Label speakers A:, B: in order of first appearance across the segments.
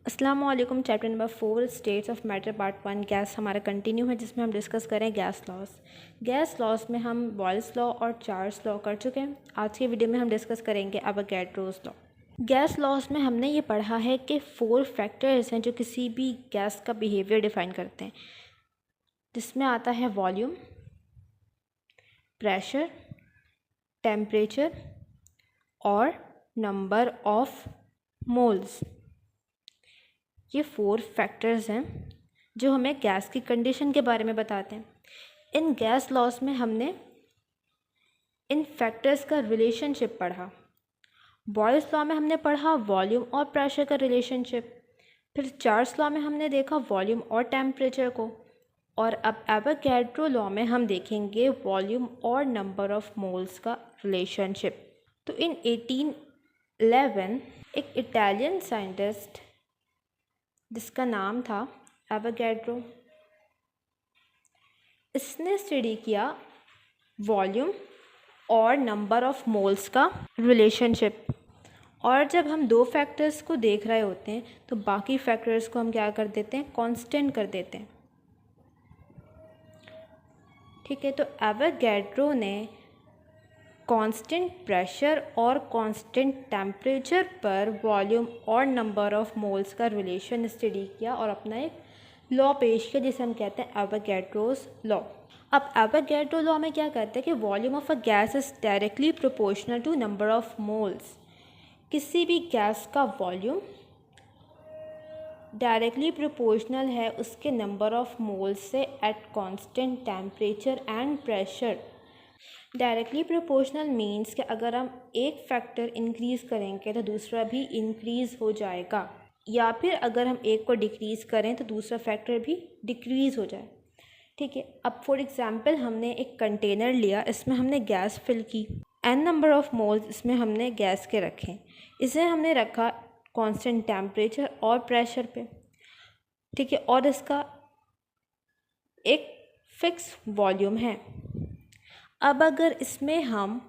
A: अस्सलामु अलैकुम। Chapter number 4 states of matter part 1 gas हमारा कंटिन्यू है, जिसमें हम डिस्कस करें गैस लॉस। गैस लॉस में हम बॉयल्स लॉ और चार्ल्स लॉ कर चुके हैं। आज की वीडियो में हम डिस्कस करेंगे अवोगाड्रोस लॉ। गैस लॉस में हमने ये पढ़ा है कि 4 फैक्टर्स हैं जो किसी भी गैस का बिहेवियर डिफाइन करते हैं, जिसमें आता है वॉल्यूम, प्रेशर, टेम्परेचर और नंबर ऑफ मोल्स। ये 4 फैक्टर्स हैं जो हमें गैस की कंडीशन के बारे में बताते हैं। इन गैस लॉस में हमने इन फैक्टर्स का रिलेशनशिप पढ़ा। बॉयल्स लॉ में हमने पढ़ा वॉल्यूम और प्रेशर का रिलेशनशिप। फिर चार्ल्स लॉ में हमने देखा वॉल्यूम और टेम्परेचर को। और अब एवोगाड्रो लॉ में हम देखेंगे वॉल्यूम और नंबर ऑफ मोल्स का रिलेशनशिप। तो इन 1811 एक इटालियन साइंटिस्ट जिसका नाम था एवोगाड्रो, इसने स्टडी किया वॉल्यूम और नंबर ऑफ मोल्स का रिलेशनशिप। और जब हम 2 फैक्टर्स को देख रहे होते हैं तो बाकी फैक्टर्स को हम क्या कर देते हैं, कांस्टेंट कर देते हैं। ठीक है, तो एवोगाड्रो ने कांस्टेंट प्रेशर और कांस्टेंट टेम्परेचर पर वॉल्यूम और नंबर ऑफ मोल्स का रिलेशन स्टडी किया और अपना एक लॉ पेश किया जिसे हम कहते हैं एवोगाड्रोस लॉ। अब एवोगाड्रो लॉ में क्या कहते हैं कि volume of a gas is directly proportional to number of moles. किसी भी गैस का वॉल्यूम डायरेक्टली प्रोपोर्शनल है उसके नंबर ऑफ मोल्स से at constant temperature and pressure. Directly proportional means कि अगर हम एक फैक्टर इंक्रीज़ करेंगे तो दूसरा भी इंक्रीज़ हो जाएगा, या फिर अगर हम एक को डिक्रीज़ करें तो दूसरा फैक्टर भी डिक्रीज़ हो जाए। ठीक है, अब फॉर एग्ज़ाम्पल हमने एक कंटेनर लिया, इसमें हमने गैस फिल की, n नंबर ऑफ़ मोल्स इसमें हमने गैस के रखे, इसे हमने रखा कांस्टेंट टेम्परेचर और प्रेशर पे। ठीक है, और इसका एक फिक्स वॉल्यूम है। अब अगर इसमें हम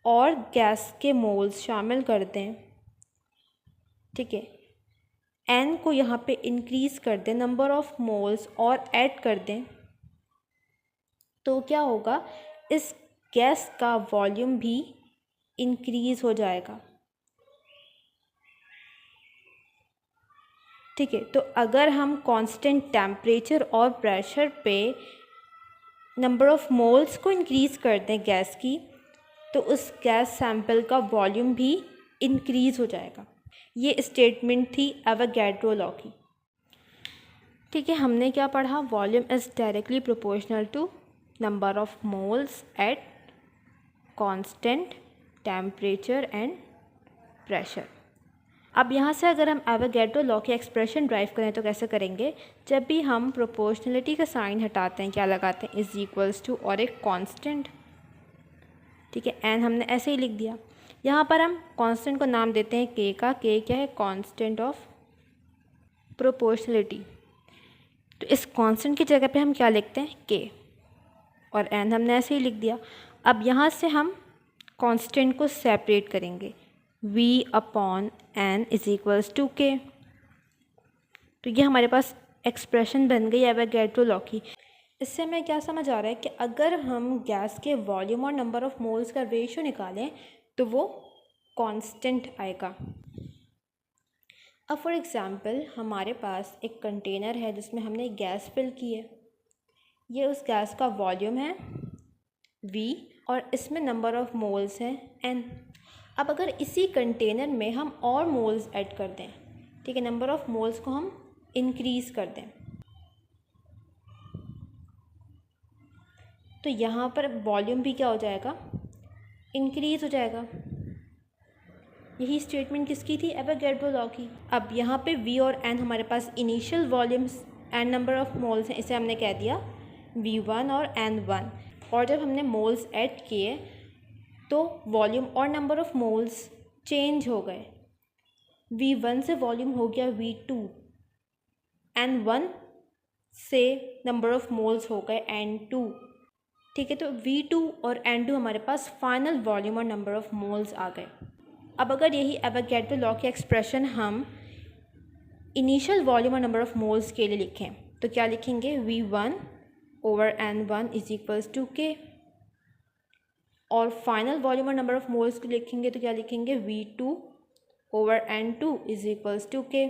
A: और गैस के मोल्स शामिल कर दें, ठीक है, n को यहाँ पे इंक्रीज़ कर दें, नंबर ऑफ़ मोल्स और ऐड कर दें, तो क्या होगा, इस गैस का वॉल्यूम भी इंक्रीज़ हो जाएगा। ठीक है, तो अगर हम कांस्टेंट टेम्परेचर और प्रेशर पे नंबर ऑफ़ मोल्स को इंक्रीज़ कर दें गैस की, तो उस गैस सैंपल का वॉल्यूम भी इंक्रीज़ हो जाएगा। ये स्टेटमेंट थी एवोगाड्रो लॉ की। ठीक है, हमने क्या पढ़ा, volume is directly proportional to number of moles at constant temperature and pressure. अब यहाँ से अगर हम एवोगाड्रो लॉ की एक्सप्रेशन ड्राइव करें तो कैसे करेंगे, जब भी हम प्रोपोर्शनलिटी का साइन हटाते हैं क्या लगाते हैं, इज़ इक्वल्स टू और एक कांस्टेंट। ठीक है, एन हमने ऐसे ही लिख दिया। यहाँ पर हम कांस्टेंट को नाम देते हैं के का। के क्या है, कांस्टेंट ऑफ प्रोपोर्शनलिटी। तो इस कांस्टेंट की जगह पे हम क्या लिखते हैं, के, और एन हमने ऐसे ही लिख दिया। अब यहाँ से हम कांस्टेंट को सेपरेट करेंगे, v upon N is equals to K. तो ये हमारे पास एक्सप्रेशन बन गई एवोगाड्रो लॉ की। इससे हमें क्या समझ आ रहा है कि अगर हम गैस के वॉल्यूम और नंबर ऑफ़ मोल्स का रेशियो निकालें तो वो कांस्टेंट आएगा। अब फॉर एग्ज़ाम्पल हमारे पास एक कंटेनर है जिसमें हमने गैस फिल की है, ये उस गैस का वॉल्यूम है v और इसमें नंबर ऑफ़ मोल्स हैं n। अब अगर इसी कंटेनर में हम और मोल्स ऐड कर दें, ठीक है, नंबर ऑफ़ मोल्स को हम इंक्रीज़ कर दें, तो यहाँ पर वॉल्यूम भी क्या हो जाएगा, इंक्रीज़ हो जाएगा। यही स्टेटमेंट किसकी थी, एवोगाड्रो लॉ की। अब यहाँ पे v और n हमारे पास initial volumes and number of moles हैं, इसे हमने कह दिया v1 और n1। और जब हमने मोल्स ऐड किए तो वॉल्यूम और नंबर ऑफ़ मोल्स चेंज हो गए, v1 से वॉल्यूम हो गया v2, n1 से नंबर ऑफ़ मोल्स हो गए n2। ठीक है, तो v2 और n2 हमारे पास फाइनल वॉल्यूम और नंबर ऑफ़ मोल्स आ गए। अब अगर यही एवोगाड्रो लॉ की एक्सप्रेशन हम इनिशियल वॉल्यूम और नंबर ऑफ मोल्स के लिए लिखें तो क्या लिखेंगे, V1/N1 is equals to K। और फाइनल वॉल्यूम और नंबर ऑफ मोल्स को लिखेंगे तो क्या लिखेंगे, V2/N2 is equals to K।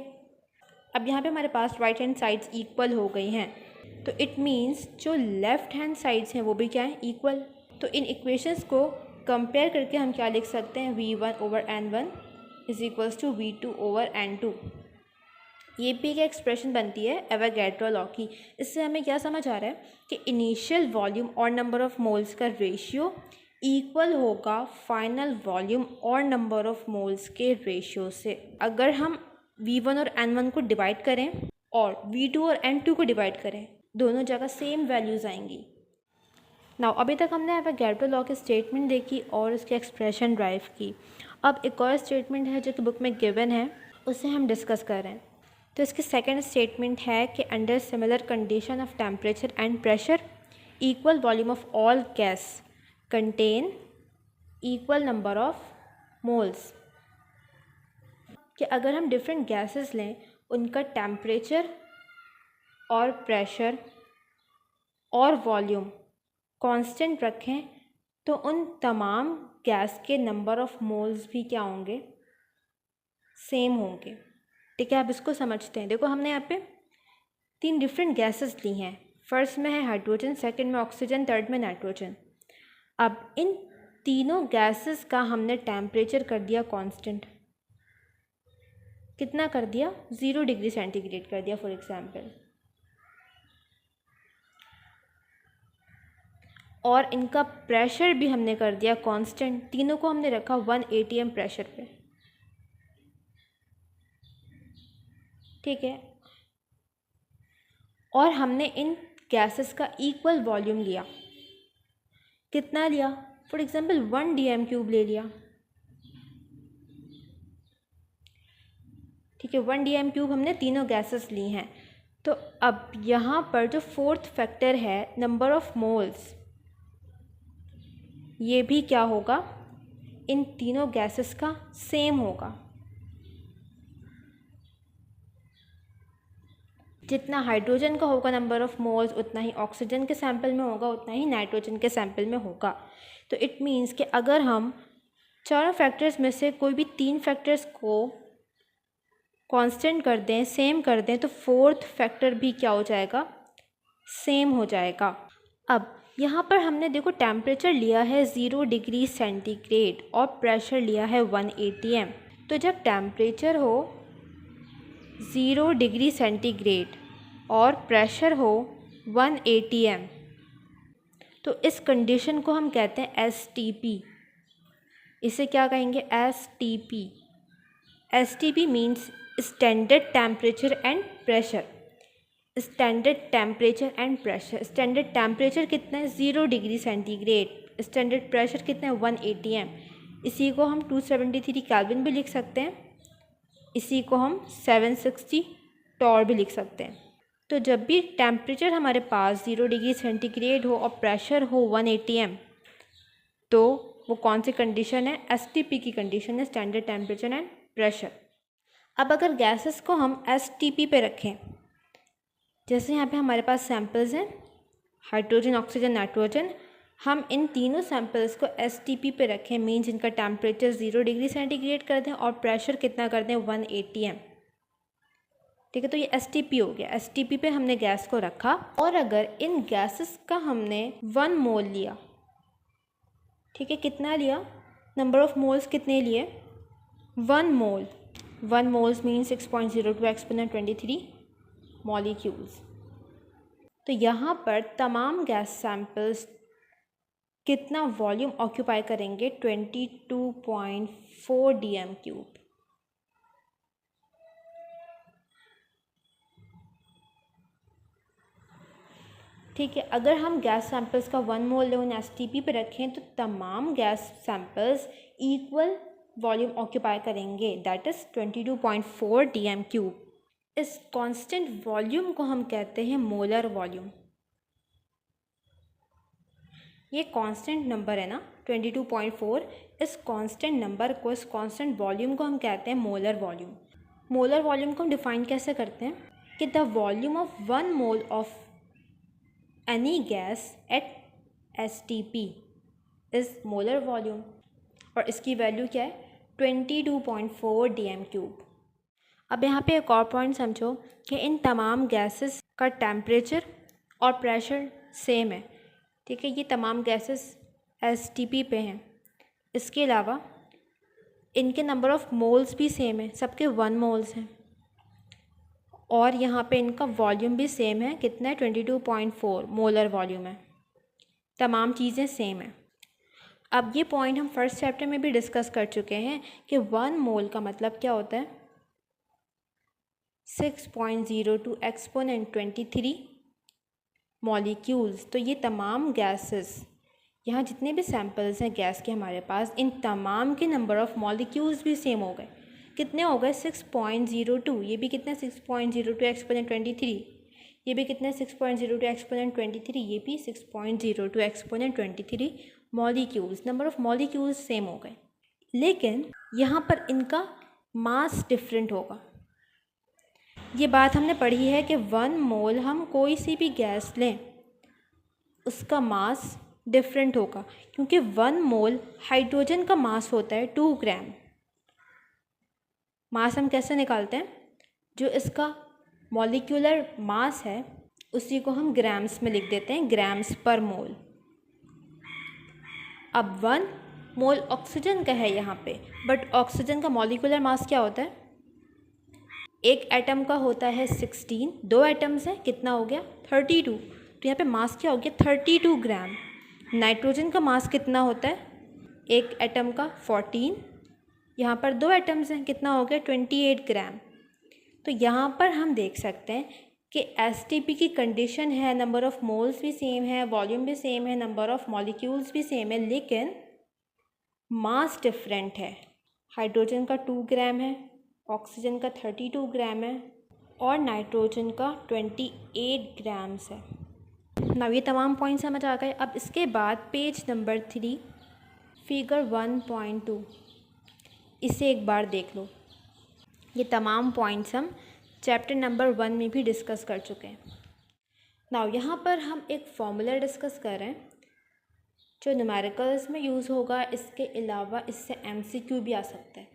A: अब यहाँ पे हमारे पास राइट हैंड साइड्स इक्वल हो गई हैं, तो इट मीन्स जो लेफ़्ट हैंड साइड्स हैं वो भी क्या हैं, इक्वल। तो इन इक्वेशंस को कंपेयर करके हम क्या लिख सकते हैं, V1/N1 is equals to V2/N2। ये भी एक एक्सप्रेशन बनती है एवोगैड्रो लॉ की। इससे हमें क्या समझ आ रहा है कि इनिशियल वॉल्यूम और नंबर ऑफ मोल्स का रेशियो इक्वल होगा फाइनल वॉल्यूम और नंबर ऑफ मोल्स के रेशियो से। अगर हम V1 और N1 को डिवाइड करें और V2 और N2 को डिवाइड करें, दोनों जगह सेम वैल्यूज़ आएंगी। नाउ अभी तक हमने एवोगैड्रो लॉ की स्टेटमेंट देखी और उसकी एक्सप्रेशन ड्राइव की। अब एक और स्टेटमेंट है जो कि बुक में गिवन है, उसे हम डिस्कस कर रहे हैं। तो इसकी सेकंड स्टेटमेंट है कि under similar condition of temperature and pressure equal volume of all gas contain equal number of moles. कि अगर हम डिफरेंट गैसेस लें, उनका टेम्परेचर और प्रेशर और वॉल्यूम कांस्टेंट रखें तो उन तमाम गैस के नंबर ऑफ मोल्स भी क्या होंगे, सेम होंगे। ठीक है, अब इसको समझते हैं। देखो हमने यहाँ पे 3 डिफरेंट गैसेस ली हैं। फर्स्ट में है हाइड्रोजन, सेकंड में ऑक्सीजन, थर्ड में नाइट्रोजन। अब इन तीनों गैसेस का हमने टेम्परेचर कर दिया कांस्टेंट। कितना कर दिया, 0 डिग्री सेंटीग्रेड कर दिया फॉर एग्जांपल। और इनका प्रेशर भी हमने कर दिया कांस्टेंट। तीनों को हमने रखा 1 atm प्रेशर पे। ठीक है, और हमने इन गैसेस का इक्वल वॉल्यूम लिया। कितना लिया, फॉर एग्जांपल 1 dm³ ले लिया। ठीक है, 1 dm³ हमने तीनों गैसेस ली हैं। तो अब यहाँ पर जो फोर्थ फैक्टर है नंबर ऑफ मोल्स, ये भी क्या होगा, इन तीनों गैसेस का सेम होगा। जितना हाइड्रोजन का होगा नंबर ऑफ मोल्स, उतना ही ऑक्सीजन के सैंपल में होगा, उतना ही नाइट्रोजन के सैंपल में होगा। तो इट मीन्स कि अगर हम चारों फैक्टर्स में से कोई भी 3 फैक्टर्स को कांस्टेंट कर दें, सेम कर दें, तो फोर्थ फैक्टर भी क्या हो जाएगा, सेम हो जाएगा। अब यहाँ पर हमने देखो टेम्परेचर लिया है 0 डिग्री सेंटीग्रेड और प्रेशर लिया है 1 atm। तो जब टेम्परेचर हो 0 डिग्री सेंटीग्रेड और प्रेशर हो 1 atm, तो इस कंडीशन को हम कहते हैं STP। इसे क्या कहेंगे, STP। STP means standard temperature and pressure. Standard temperature and pressure. Standard temperature कितना है, 0 डिग्री सेंटीग्रेड। स्टैंडर्ड प्रेशर कितना है, 1 atm। इसी को हम 273 केल्विन भी लिख सकते हैं, इसी को हम 760 टॉर भी लिख सकते हैं। तो जब भी टेम्परेचर हमारे पास 0 डिग्री सेंटीग्रेड हो और प्रेशर हो 1 atm, तो वो कौन सी कंडीशन है, STP की कंडीशन है, स्टैंडर्ड टेम्परेचर एंड प्रेशर। अब अगर गैसेस को हम STP पे रखें, जैसे यहाँ पे हमारे पास सैम्पल्स हैं हाइड्रोजन, ऑक्सीजन, नाइट्रोजन, हम इन तीनों सैम्पल्स को STP पे रखें, मीन्स इनका टेम्परेचर 0 डिग्री सेंटीग्रेड कर दें और प्रेशर कितना कर दें, 1 atm। ठीक है, तो ये STP हो गया। STP पे हमने गैस को रखा और अगर इन गैसेस का हमने 1 मोल लिया, ठीक है, कितना लिया, नंबर ऑफ मोल्स कितने लिए, 1 मोल। 1 मोल्स मीन्स 6.02 एक्सपोनेंट 23 मॉलिक्यूल्स। तो यहाँ पर तमाम गैस सैंपल्स कितना वॉल्यूम ऑक्यूपाई करेंगे, 22.4 dm³। ठीक है, अगर हम गैस सैंपल्स का 1 मोल लें, उन्हें STP पे रखें, तो तमाम gas samples equal volume occupy करेंगे, दैट इज़ 22.4 dm³। इस कांस्टेंट वॉल्यूम को हम कहते हैं मोलर वॉल्यूम। ये कांस्टेंट नंबर है ना 22.4, इस कांस्टेंट नंबर को, इस कांस्टेंट वॉल्यूम को हम कहते हैं मोलर वॉल्यूम। मोलर वॉल्यूम को हम डिफाइन कैसे करते हैं कि the volume of 1 mole of any gas at STP is molar volume, और इसकी वैल्यू क्या है 22.4 dm³। अब यहाँ पे एक और पॉइंट समझो कि इन तमाम गैसेस का टेम्परेचर और प्रेशर सेम है, ठीक है। ये तमाम गैसेस STP पे हैं। इसके अलावा इनके नंबर ऑफ़ मोल्स भी सेम है, सबके 1 मोल्स हैं, और यहाँ पे इनका वॉल्यूम भी सेम है। कितना है 22.4 मोलर वॉल्यूम है। तमाम चीज़ें सेम हैं। अब ये पॉइंट हम फर्स्ट चैप्टर में भी डिस्कस कर चुके हैं कि 1 मोल का मतलब क्या होता है 6.02 एक्सपोनेंट 23 मॉलिक्यूल्स। तो ये तमाम गैसेस, यहाँ जितने भी सैम्पल्स हैं गैस के हमारे पास, इन तमाम के नंबर ऑफ़ मॉलिक्यूल्स भी सेम हो गए। कितने हो गए 6.02। ये भी कितने 6.02 एक्सपोनेंट 23, ये भी कितने 6.02 एक्सपोनेंट 23, ये भी 6.02 exponent 23 molecules. Number of molecules same हो गए, लेकिन यहाँ पर इनका मास डिफरेंट होगा। ये बात हमने पढ़ी है कि 1 मोल हम कोई सी भी गैस लें उसका मास डिफरेंट होगा, क्योंकि 1 मोल हाइड्रोजन का मास होता है 2 ग्राम। मास हम कैसे निकालते हैं, जो इसका मॉलिक्यूलर मास है उसी को हम ग्राम्स में लिख देते हैं, ग्राम्स पर मोल। अब 1 मोल ऑक्सीजन का है यहाँ पे, बट ऑक्सीजन का मॉलिक्यूलर मास क्या होता है, एक एटम का होता है 16, 2 एटम्स हैं, कितना हो गया 32। तो यहाँ पे मास क्या हो गया 32 ग्राम। नाइट्रोजन का मास कितना होता है, एक एटम का 14, यहाँ पर 2 एटम्स हैं, कितना हो गया 28 ग्राम। तो यहाँ पर हम देख सकते हैं कि STP की कंडीशन है, नंबर ऑफ़ मोल्स भी सेम है, वॉल्यूम भी सेम है, नंबर ऑफ़ मॉलिक्यूल्स भी सेम है, लेकिन मास डिफरेंट है। हाइड्रोजन का 2 ग्राम है, ऑक्सीजन का 32 ग्राम है, और नाइट्रोजन का 28 ग्राम्स है। ना ये तमाम पॉइंट्स समझ आ गए। अब इसके बाद पेज नंबर 3 फिगर 1.2, इसे एक बार देख लो। ये तमाम पॉइंट्स हम चैप्टर नंबर 1 में भी डिस्कस कर चुके हैं। नाउ यहाँ पर हम एक फॉर्मूला डिस्कस कर रहे हैं जो न्यूमेरिकल्स में यूज़ होगा। इसके अलावा इससे MCQ भी आ सकता है।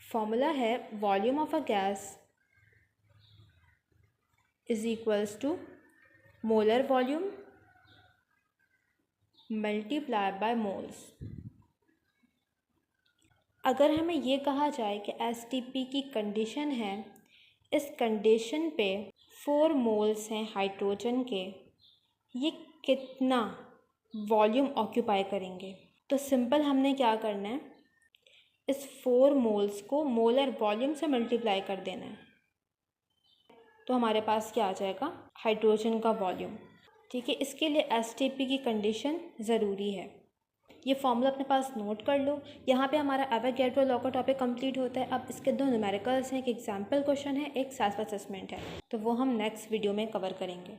A: फॉर्मूला है volume of a gas is equals to molar volume multiply by moles. अगर हमें ये कहा जाए कि STP की कंडीशन है, इस कंडीशन पे 4 मोल्स हैं हाइड्रोजन के, ये कितना वॉल्यूम ऑक्यूपाई करेंगे, तो सिंपल हमने क्या करना है, इस 4 मोल्स को मोलर वॉल्यूम से मल्टीप्लाई कर देना है, तो हमारे पास क्या आ जाएगा हाइड्रोजन का वॉल्यूम। ठीक है, इसके लिए STP की कंडीशन ज़रूरी है। ये फॉर्मूला अपने पास नोट कर लो। यहाँ पे हमारा एवोगैड्रो लॉ का टॉपिक कंप्लीट होता है। अब इसके 2 न्यूमेरिकल्स हैं, एक एग्जाम्पल क्वेश्चन है, एक सेल्फ असेसमेंट है, तो वो हम नेक्स्ट वीडियो में कवर करेंगे।